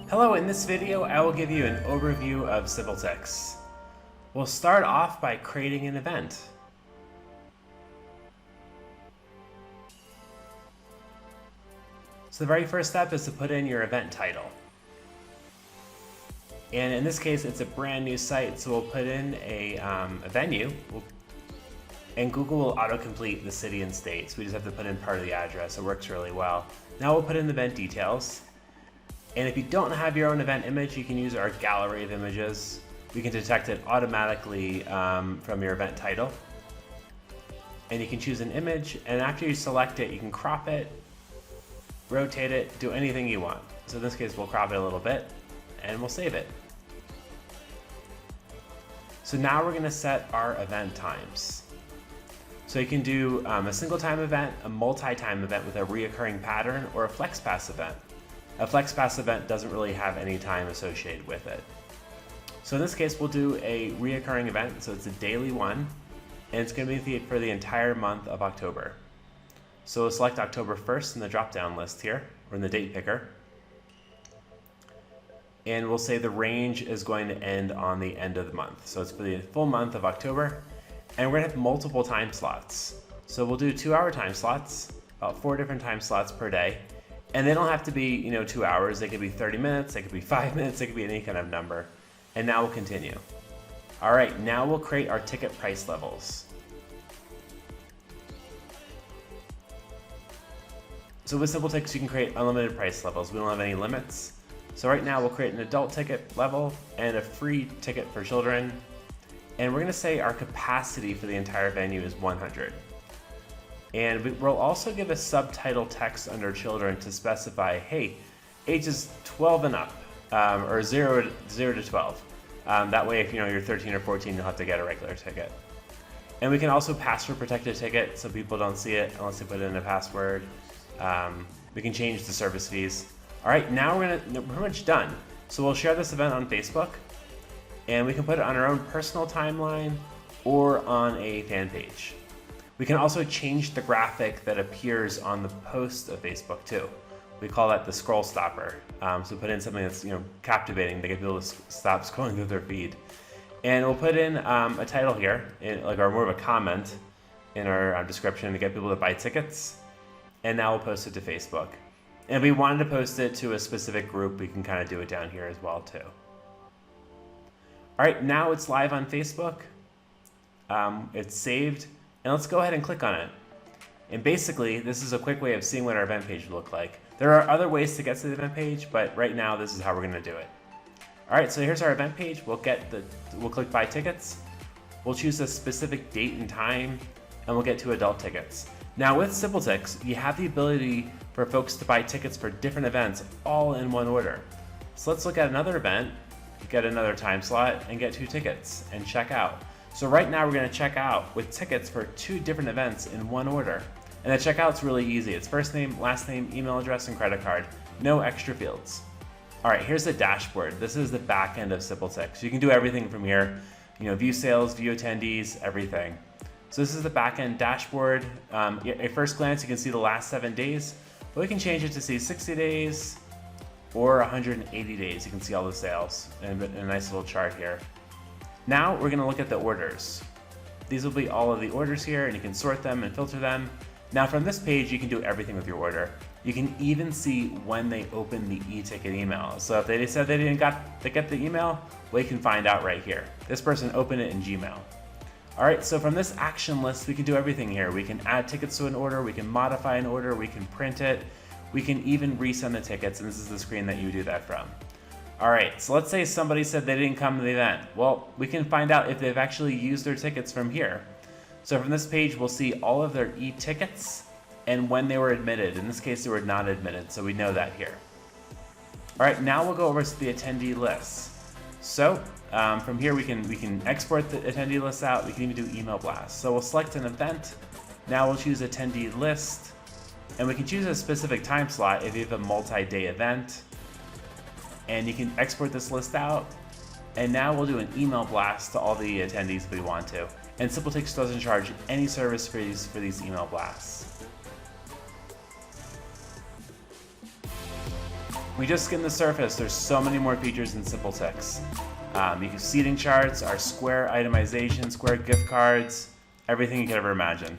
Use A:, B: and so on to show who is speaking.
A: Hello, in this video I will give you an overview of SimpleTix. We'll start off by creating an event. So the very first step is to put in your event title. And in this case it's a brand new site, so we'll put in a venue, and Google will autocomplete the city and state, so we just have to put in part of the address. It works really well. Now we'll put in the event details. And if you don't have your own event image, you can use our gallery of images. We can detect it automatically from your event title. And you can choose an image, and after you select it, you can crop it, rotate it, do anything you want. So in this case, we'll crop it a little bit, and we'll save it. So now we're gonna set our event times. So you can do a single time event, a multi-time event with a reoccurring pattern, or a flex pass event. A flex pass event doesn't really have any time associated with it. So in this case, we'll do a reoccurring event, so it's a daily one, and it's gonna be for the entire month of October. So we'll select October 1st in the drop-down list here, or in the date picker. And we'll say the range is going to end on the end of the month. So it's for the full month of October, and we're gonna have multiple time slots. So we'll do 2-hour time slots, about 4 different time slots per day. And they don't have to be, 2 hours. They could be 30 minutes, they could be 5 minutes, they could be any kind of number. And now we'll continue. All right, now we'll create our ticket price levels. So with SimpleTix, you can create unlimited price levels. We don't have any limits. So right now we'll create an adult ticket level and a free ticket for children. And we're gonna say our capacity for the entire venue is 100. And we'll also give a subtitle text under children to specify, hey, ages 12 and up, or 0 to 12. That way, if you're 13 or 14, you'll have to get a regular ticket. And we can also password protect a ticket so people don't see it unless they put in a password. We can change the service fees. All right, now we're pretty much done. So we'll share this event on Facebook, and we can put it on our own personal timeline or on a fan page. We can also change the graphic that appears on the post of Facebook too. We call that the scroll stopper. So put in something that's captivating to get people to stop scrolling through their feed. And we'll put in a title here, or more of a comment in our description to get people to buy tickets. And now we'll post it to Facebook. And if we wanted to post it to a specific group, we can kind of do it down here as well too. All right, now it's live on Facebook. It's saved. And let's go ahead and click on it. And basically, this is a quick way of seeing what our event page would look like. There are other ways to get to the event page, but right now this is how we're gonna do it. All right, so here's our event page. We'll click buy tickets. We'll choose a specific date and time, and we'll get to adult tickets. Now with SimpleTix, you have the ability for folks to buy tickets for different events all in one order. So let's look at another event, get another time slot, and get 2 tickets, and check out. So right now we're going to check out with tickets for 2 different events in one order. And the checkout's really easy. It's first name, last name, email address, and credit card. No extra fields. All right, here's the dashboard. This is the back end of SimpleTix. You can do everything from here. View sales, view attendees, everything. So this is the back end dashboard. At first glance, you can see the last 7 days, but we can change it to see 60 days or 180 days. You can see all the sales and a nice little chart here. Now we're gonna look at the orders. These will be all of the orders here, and you can sort them and filter them. Now from this page, you can do everything with your order. You can even see when they open the e-ticket email. So if they said they didn't get the email, we can find out right here. This person opened it in Gmail. All right, so from this action list, we can do everything here. We can add tickets to an order, we can modify an order, we can print it, we can even resend the tickets, and this is the screen that you do that from. All right, so let's say somebody said they didn't come to the event. Well, we can find out if they've actually used their tickets from here. So from this page, we'll see all of their e-tickets and when they were admitted. In this case, they were not admitted, so we know that here. All right, now we'll go over to the attendee list. So from here, we can export the attendee list out. We can even do email blasts. So we'll select an event. Now we'll choose attendee list, and we can choose a specific time slot if you have a multi-day event. And you can export this list out. And now we'll do an email blast to all the attendees if we want to. And SimpleTix doesn't charge any service fees for these email blasts. We just skimmed the surface. There's so many more features in SimpleTix. You can seating charts, our square itemization, square gift cards, everything you could ever imagine.